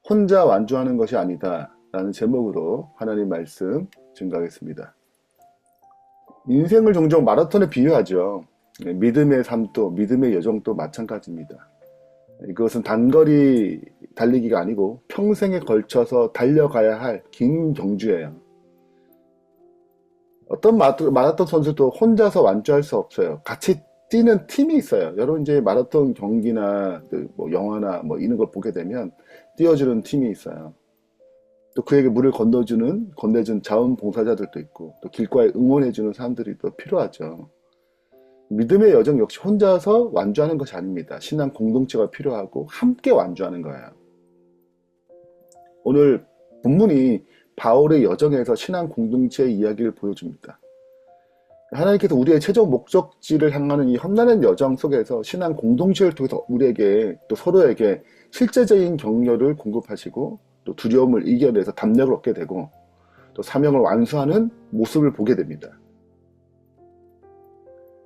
혼자 완주하는 것이 아니다 라는 제목으로 하나님 말씀 증거하겠습니다. 인생을 종종 마라톤에 비유하죠. 믿음의 삶도 믿음의 여정도 마찬가지입니다. 이것은 단거리 달리기가 아니고 평생에 걸쳐서 달려가야 할 긴 경주예요. 어떤 마라톤 선수도 혼자서 완주할 수 없어요. 같이 뛰는 팀이 있어요. 여러분 이제 마라톤 경기나 뭐 영화나 뭐 이런 걸 보게 되면 띄워주는 팀이 있어요. 또 그에게 물을 건네준 자원봉사자들도 있고 또 길가에 응원해주는 사람들이 또 필요하죠. 믿음의 여정 역시 혼자서 완주하는 것이 아닙니다. 신앙 공동체가 필요하고 함께 완주하는 거예요. 오늘 본문이 바울의 여정에서 신앙 공동체의 이야기를 보여줍니다. 하나님께서 우리의 최종 목적지를 향하는 이 험난한 여정 속에서 신앙 공동체를 통해서 우리에게 또 서로에게 실제적인 격려를 공급하시고 또 두려움을 이겨내서 담력을 얻게 되고 또 사명을 완수하는 모습을 보게 됩니다.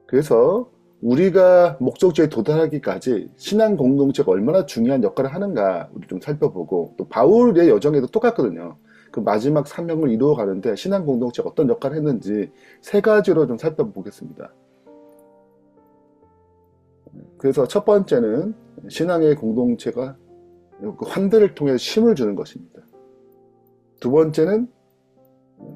그래서 우리가 목적지에 도달하기까지 신앙 공동체가 얼마나 중요한 역할을 하는가 우리 좀 살펴보고 또 바울의 여정에도 똑같거든요. 그 마지막 사명을 이루어 가는데 신앙 공동체가 어떤 역할을 했는지 세 가지로 좀 살펴보겠습니다. 그래서 첫 번째는 신앙의 공동체가 그 환대를 통해 힘을 주는 것입니다. 두 번째는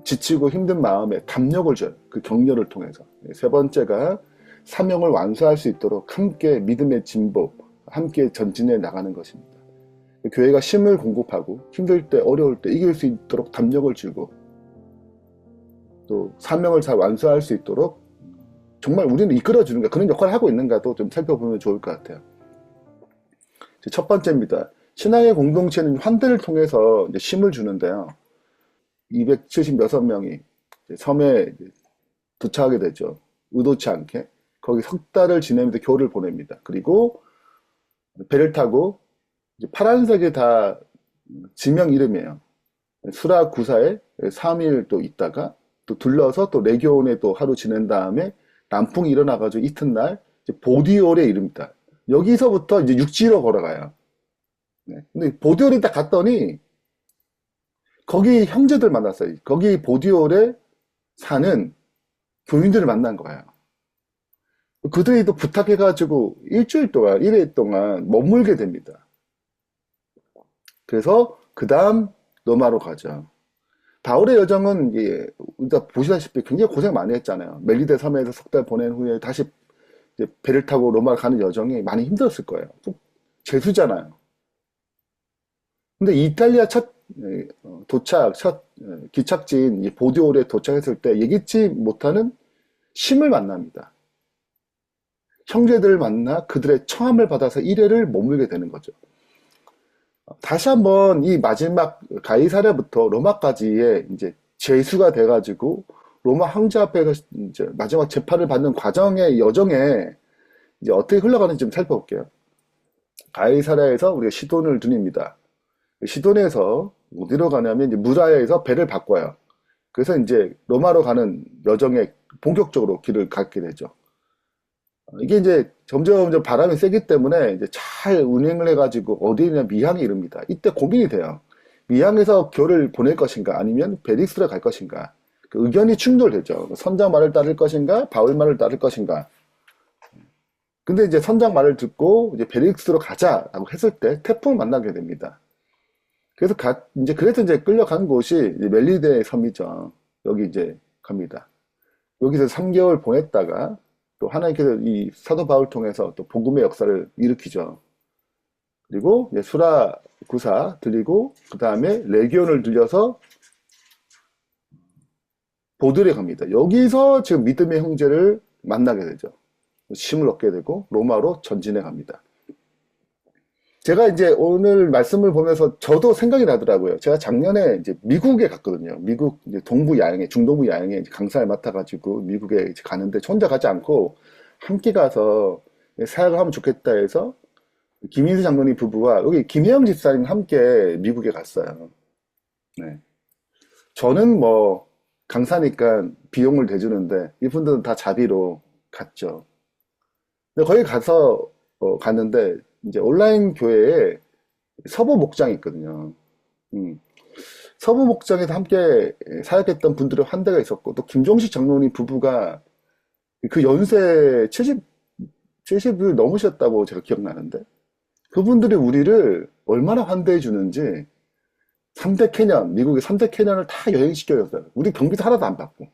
지치고 힘든 마음에 담력을 줘요. 그 격려를 통해서. 세 번째가 사명을 완수할 수 있도록 함께 믿음의 진보, 함께 전진해 나가는 것입니다. 교회가 힘을 공급하고 힘들 때 어려울 때 이길 수 있도록 담력을 주고 또 사명을 잘 완수할 수 있도록 정말 우리는 이끌어주는가 그런 역할을 하고 있는가도 좀 살펴보면 좋을 것 같아요. 첫 번째입니다. 신앙의 공동체는 환대를 통해서 힘을 주는데요. 276명이 섬에 도착하게 되죠. 의도치 않게. 거기 석 달을 지내면서 교를 보냅니다. 그리고 배를 타고 파란색이 다 지명 이름이에요. 수라구사에 3일 또 있다가 또 둘러서 또 레기온에 또 하루 지낸 다음에 남풍이 일어나가지고 이튿날 보디올에 이릅니다. 여기서부터 이제 육지로 걸어가요. 네. 근데 보디올에 딱 갔더니 거기 형제들 만났어요. 거기 보디올에 사는 교인들을 만난 거예요. 그들이 또 부탁해가지고 일주일 동안, 1일 동안 머물게 됩니다. 그래서 그 다음 로마로 가죠. 바울의 여정은 일단 보시다시피 굉장히 고생 많이 했잖아요. 멜리데 섬에서 석 달 보낸 후에 다시 이제 배를 타고 로마를 가는 여정이 많이 힘들었을 거예요. 죄수잖아요. 근데 이탈리아 첫 도착, 첫 기착지인 보디올에 도착했을 때 예기치 못하는 힘을 만납니다. 형제들을 만나 그들의 청함을 받아서 1회를 머물게 되는 거죠. 다시 한번 이 마지막 가이사랴부터 로마까지의 이제 죄수가 돼가지고 로마 황제 앞에서 이제 마지막 재판을 받는 과정의 여정에 이제 어떻게 흘러가는지 좀 살펴볼게요. 가이사랴에서 우리가 시돈을 드립니다. 시돈에서 어디로 가냐면 이제 무라야에서 배를 바꿔요. 그래서 이제 로마로 가는 여정에 본격적으로 길을 갖게 되죠. 이게 이제 점점 바람이 세기 때문에 이제 잘 운행을 해가지고 어디냐 미항에 이릅니다. 이때 고민이 돼요. 미항에서 교를 보낼 것인가 아니면 베릭스로 갈 것인가. 그 의견이 충돌되죠. 선장 말을 따를 것인가 바울 말을 따를 것인가. 근데 이제 선장 말을 듣고 이제 베릭스로 가자라고 했을 때 태풍을 만나게 됩니다. 그래서 그래서 이제 끌려간 곳이 이제 멜리데 섬이죠. 여기 이제 갑니다. 여기서 3개월 보냈다가 또 하나님께서 이 사도 바울 통해서 또 복음의 역사를 일으키죠. 그리고 이제 수라 구사 들리고 그 다음에 레기온을 들려서 보드레 갑니다. 여기서 지금 믿음의 형제를 만나게 되죠. 힘을 얻게 되고 로마로 전진해 갑니다. 제가 이제 오늘 말씀을 보면서 저도 생각이 나더라고요. 제가 작년에 이제 미국에 갔거든요. 미국 이제 동부 야영에, 중동부 야영에 강사를 맡아가지고 미국에 가는데 혼자 가지 않고 함께 가서 사역을 하면 좋겠다 해서 김인수 장로님 부부와 여기 김혜영 집사님 함께 미국에 갔어요. 네. 저는 뭐 강사니까 비용을 대주는데 이분들은 다 자비로 갔죠. 근데 거기 가서 갔는데 이제 온라인 교회에 서부 목장이 있거든요. 음. 서부 목장에서 함께 사역했던 분들의 환대가 있었고, 또 김종식 장로님 부부가 그 연세 70을 넘으셨다고 제가 기억나는데, 그분들이 우리를 얼마나 환대해 주는지, 3대 캐년, 미국의 3대 캐년을 다 여행시켜줬어요. 우리 경비도 하나도 안 받고.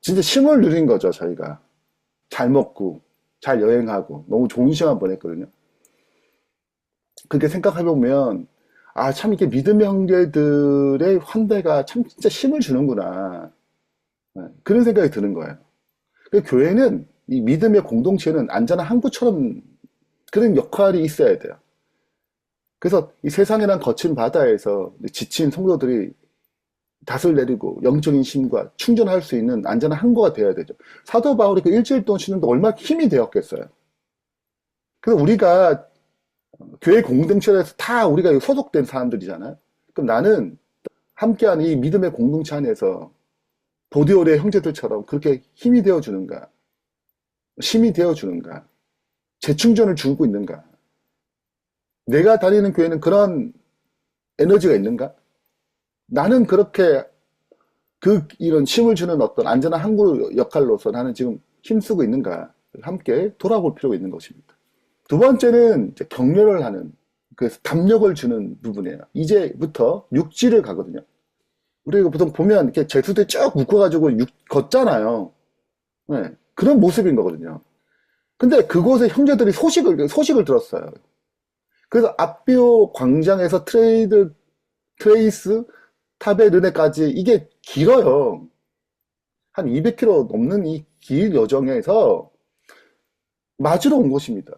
진짜 쉼을 누린 거죠, 저희가. 잘 먹고, 잘 여행하고, 너무 좋은 시간 보냈거든요. 그렇게 생각해보면, 아, 참, 이게 믿음의 형제들의 환대가 참 진짜 힘을 주는구나. 네, 그런 생각이 드는 거예요. 그 교회는, 이 믿음의 공동체는 안전한 항구처럼 그런 역할이 있어야 돼요. 그래서 이 세상이란 거친 바다에서 지친 성도들이 닷을 내리고 영적인 힘과 충전할 수 있는 안전한 항구가 되어야 되죠. 사도 바울이 그 일주일 동안 쉬는데 얼마나 힘이 되었겠어요. 그래서 우리가 교회 공동체에서 다 우리가 소속된 사람들이잖아요. 그럼 나는 함께하는 이 믿음의 공동체 안에서 보디올의 형제들처럼 그렇게 힘이 되어 주는가, 힘이 되어 주는가, 재충전을 주고 있는가. 내가 다니는 교회는 그런 에너지가 있는가? 나는 그렇게 이런 힘을 주는 어떤 안전한 항구 역할로서 나는 지금 힘쓰고 있는가? 함께 돌아볼 필요가 있는 것입니다. 두 번째는 이제 격려를 하는, 그래서 담력을 주는 부분이에요. 이제부터 육지를 가거든요. 우리가 보통 보면 이렇게 제수대 쭉 묶어가지고 걷잖아요. 네, 그런 모습인 거거든요. 근데 그곳에 형제들이 소식을 들었어요. 그래서 아비오 광장에서 트레이스 타베르네까지 이게 길어요. 한 200km 넘는 이 길 여정에서 맞으러 온 것입니다.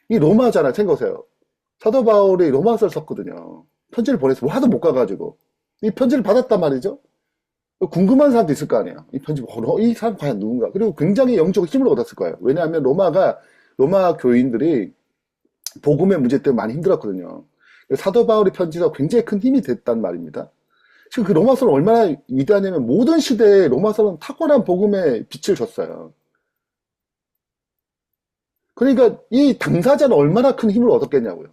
이 로마잖아요. 생각하세요. 사도 바울이 로마서를 썼거든요. 편지를 보내서 뭐 하도 못 가가지고 이 편지를 받았단 말이죠. 궁금한 사람도 있을 거 아니에요. 이 편지, 이 사람 과연 누군가? 그리고 굉장히 영적으로 힘을 얻었을 거예요. 왜냐하면 로마 교인들이 복음의 문제 때문에 많이 힘들었거든요. 사도 바울의 편지가 굉장히 큰 힘이 됐단 말입니다. 지금 그 로마서는 얼마나 위대하냐면 모든 시대에 로마서는 탁월한 복음의 빛을 줬어요. 그러니까 이 당사자는 얼마나 큰 힘을 얻었겠냐고요.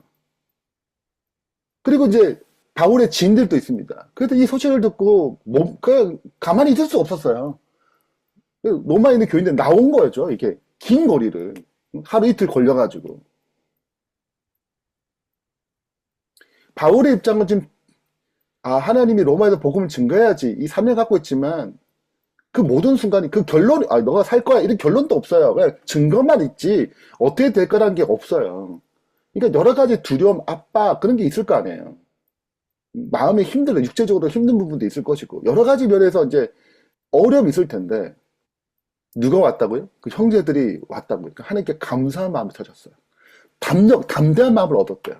그리고 이제 바울의 지인들도 있습니다. 그래도 이 소식을 듣고 그냥 가만히 있을 수 없었어요. 로마에 있는 교인들 나온 거였죠. 이게 긴 거리를 하루 이틀 걸려가지고. 바울의 입장은 지금 하나님이 로마에서 복음을 증거해야지 이 사명을 갖고 있지만 그 모든 순간이 그 결론이 너가 살 거야 이런 결론도 없어요. 그냥 증거만 있지 어떻게 될 거라는 게 없어요. 그러니까 여러 가지 두려움, 압박 그런 게 있을 거 아니에요. 마음이 힘들어 육체적으로 힘든 부분도 있을 것이고 여러 가지 면에서 이제 어려움이 있을 텐데 누가 왔다고요? 그 형제들이 왔다고요. 그러니까 하나님께 감사한 마음이 터졌어요. 담대한 마음을 얻었대요.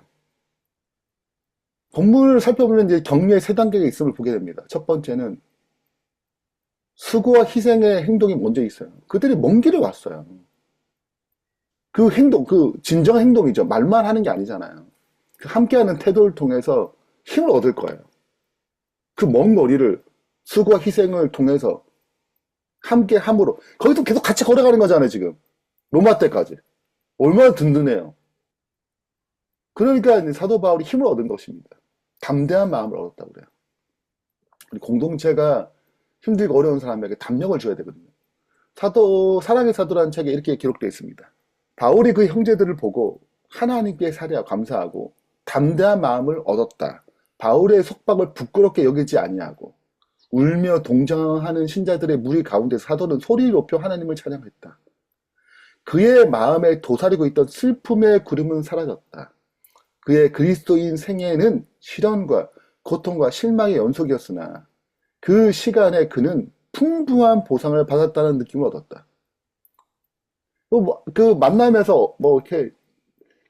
본문을 살펴보면 이제 격려의 세 단계가 있음을 보게 됩니다. 첫 번째는 수고와 희생의 행동이 먼저 있어요. 그들이 먼 길을 왔어요. 그 행동, 그 진정한 행동이죠. 말만 하는 게 아니잖아요. 그 함께하는 태도를 통해서 힘을 얻을 거예요. 그 먼 거리를 수고와 희생을 통해서 함께 함으로 거기도 계속 같이 걸어가는 거잖아요. 지금 로마 때까지 얼마나 든든해요. 그러니까 사도 바울이 힘을 얻은 것입니다. 담대한 마음을 얻었다고 그래요. 공동체가 힘들고 어려운 사람에게 담력을 줘야 되거든요. 사랑의 사도라는 책에 이렇게 기록되어 있습니다. 바울이 그 형제들을 보고 하나님께 살해하고 감사하고 담대한 마음을 얻었다. 바울의 속박을 부끄럽게 여기지 아니하고 울며 동정하는 신자들의 무리 가운데 사도는 소리를 높여 하나님을 찬양했다. 그의 마음에 도사리고 있던 슬픔의 구름은 사라졌다. 그의 그리스도인 생애는 시련과 고통과 실망의 연속이었으나 그 시간에 그는 풍부한 보상을 받았다는 느낌을 얻었다. 그 만나면서 이렇게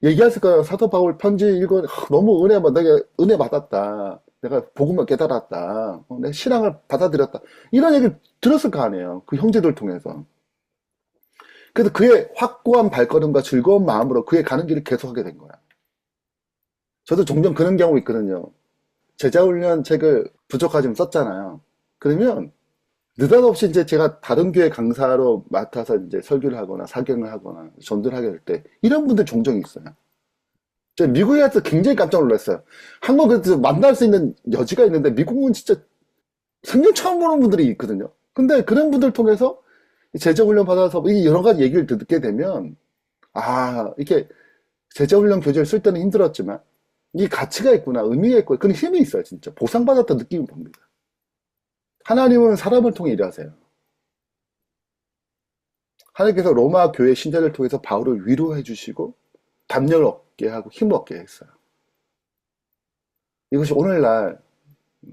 얘기했을 거예요. 사도 바울 편지 읽어 너무 내가 은혜 받았다. 내가 복음을 깨달았다. 내 신앙을 받아들였다. 이런 얘기를 들었을 거 아니에요. 그 형제들 통해서. 그래서 그의 확고한 발걸음과 즐거운 마음으로 그의 가는 길을 계속하게 된 거야. 저도 종종 그런 경우 있거든요. 제자훈련 책을 부족하지만 썼잖아요. 그러면 느닷없이 이제 제가 다른 교회 강사로 맡아서 이제 설교를 하거나 사경을 하거나 전도를 하게 될 때 이런 분들 종종 있어요. 제가 미국에 가서 굉장히 깜짝 놀랐어요. 한국에서 만날 수 있는 여지가 있는데 미국은 진짜 생전 처음 보는 분들이 있거든요. 근데 그런 분들 통해서 제자훈련 받아서 이 여러 가지 얘기를 듣게 되면 아 이게 제자훈련 교재를 쓸 때는 힘들었지만 이 가치가 있구나, 의미가 있구나, 그런 힘이 있어요. 진짜 보상받았던 느낌이 봅니다. 하나님은 사람을 통해 일하세요. 하나님께서 로마 교회 신자를 통해서 바울을 위로해 주시고 담력을 얻게 하고 힘을 얻게 했어요. 이것이 오늘날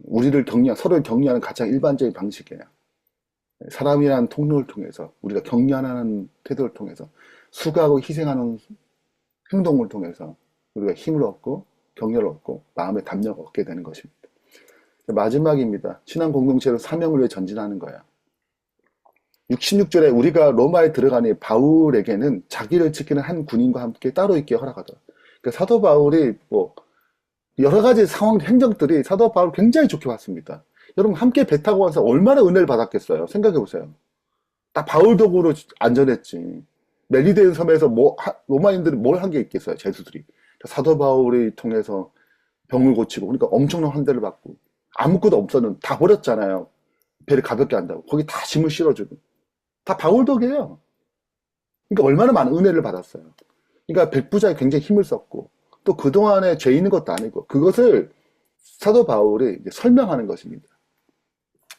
우리를 서로를 격려하는 가장 일반적인 방식이에요. 사람이라는 통로를 통해서 우리가 격려하는 태도를 통해서 수고하고 희생하는 행동을 통해서 우리가 힘을 얻고 격려를 얻고 마음의 담력을 얻게 되는 것입니다. 마지막입니다. 신앙 공동체로 사명을 위해 전진하는 거예요. 66절에 우리가 로마에 들어가니 바울에게는 자기를 지키는 한 군인과 함께 따로 있게 허락하더라. 그러니까 사도 바울이 뭐 여러 가지 상황, 행적들이 사도 바울 굉장히 좋게 봤습니다. 여러분 함께 배 타고 와서 얼마나 은혜를 받았겠어요. 생각해 보세요. 딱 바울 덕으로 안전했지. 멜리데 섬에서 로마인들이 뭘 한 게 있겠어요. 제수들이. 사도 바울이 통해서 병을 고치고 그러니까 엄청난 환대를 받고 아무것도 없었는 다 버렸잖아요. 배를 가볍게 한다고. 거기 다 짐을 실어주고. 다 바울 덕이에요. 그러니까 얼마나 많은 은혜를 받았어요. 그러니까 백부자에 굉장히 힘을 썼고 또 그동안에 죄 있는 것도 아니고 그것을 사도 바울이 이제 설명하는 것입니다.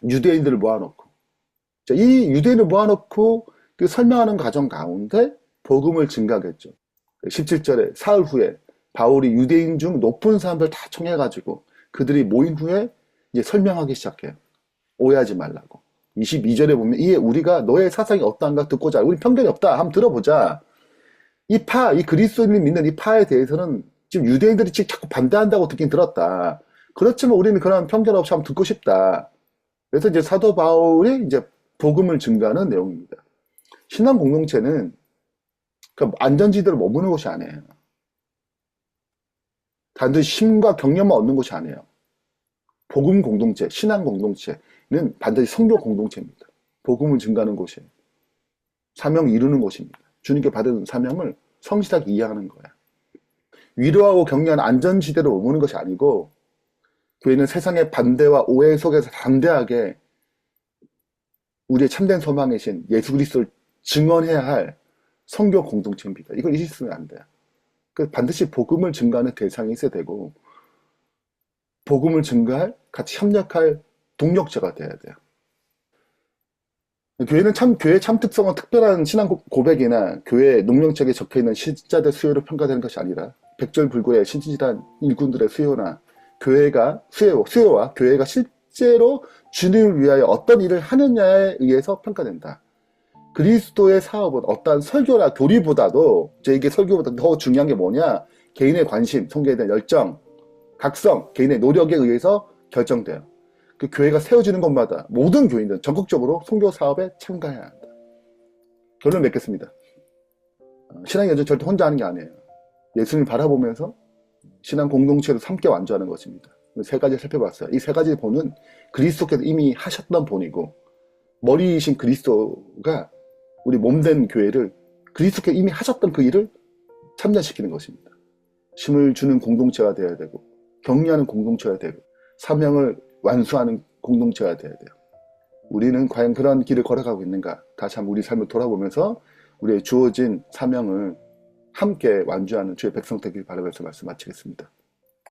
유대인들을 모아놓고 이 유대인을 모아놓고 그 설명하는 과정 가운데 복음을 증가했죠. 17절에 사흘 후에 바울이 유대인 중 높은 사람들 다 청해가지고 그들이 모인 후에 이제 설명하기 시작해요. 오해하지 말라고. 22절에 보면 이에 우리가 너의 사상이 어떠한가 듣고자. 우리 편견이 없다. 한번 들어보자. 이 그리스도인을 믿는 이 파에 대해서는 지금 유대인들이 지금 자꾸 반대한다고 듣긴 들었다. 그렇지만 우리는 그런 편견 없이 한번 듣고 싶다. 그래서 이제 사도 바울이 이제 복음을 증가하는 내용입니다. 신앙 공동체는 그 안전지대를 머무는 곳이 아니에요. 단지 힘과 격려만 얻는 곳이 아니에요. 복음 공동체, 신앙 공동체는 반드시 성교 공동체입니다. 복음을 증가하는 곳이에요. 사명을 이루는 곳입니다. 주님께 받은 사명을 성실하게 이해하는 거예요. 위로하고 격려하는 안전지대로 머무는 것이 아니고 교회는 세상의 반대와 오해 속에서 담대하게 우리의 참된 소망이신 예수 그리스도를 증언해야 할 성교 공동체입니다. 이걸 잊으시면 안 돼요. 반드시 복음을 증가하는 대상이 있어야 되고 복음을 증가할, 같이 협력할 동력자가 돼야 돼요. 교회의 참 특성은 특별한 신앙 고백이나 교회 농명책에 적혀있는 신자들 수요로 평가되는 것이 아니라 백절불고의 신실한 일꾼들의 수요나 수요와 교회가 실제로 주님을 위하여 어떤 일을 하느냐에 의해서 평가된다. 그리스도의 사업은 어떠한 설교나 교리보다도 이게 설교보다 더 중요한 게 뭐냐? 개인의 관심, 성교에 대한 열정, 각성, 개인의 노력에 의해서 결정돼요. 그 교회가 세워지는 곳마다 모든 교인들은 전국적으로 선교 사업에 참가해야 한다. 결론 맺겠습니다. 신앙의 여정 절대 혼자 하는 게 아니에요. 예수님을 바라보면서 신앙 공동체로 함께 완주하는 것입니다. 세 가지 살펴봤어요. 이 세 가지 본은 그리스도께서 이미 하셨던 본이고 머리이신 그리스도가 우리 몸된 교회를 그리스도께서 이미 하셨던 그 일을 참여시키는 것입니다. 힘을 주는 공동체가 되어야 되고 격려하는 공동체가 되고 사명을 완수하는 공동체가 되어야 돼요. 우리는 과연 그런 길을 걸어가고 있는가? 다시 한번 우리 삶을 돌아보면서 우리의 주어진 사명을 함께 완주하는 주의 백성 되길 바라면서 말씀 마치겠습니다.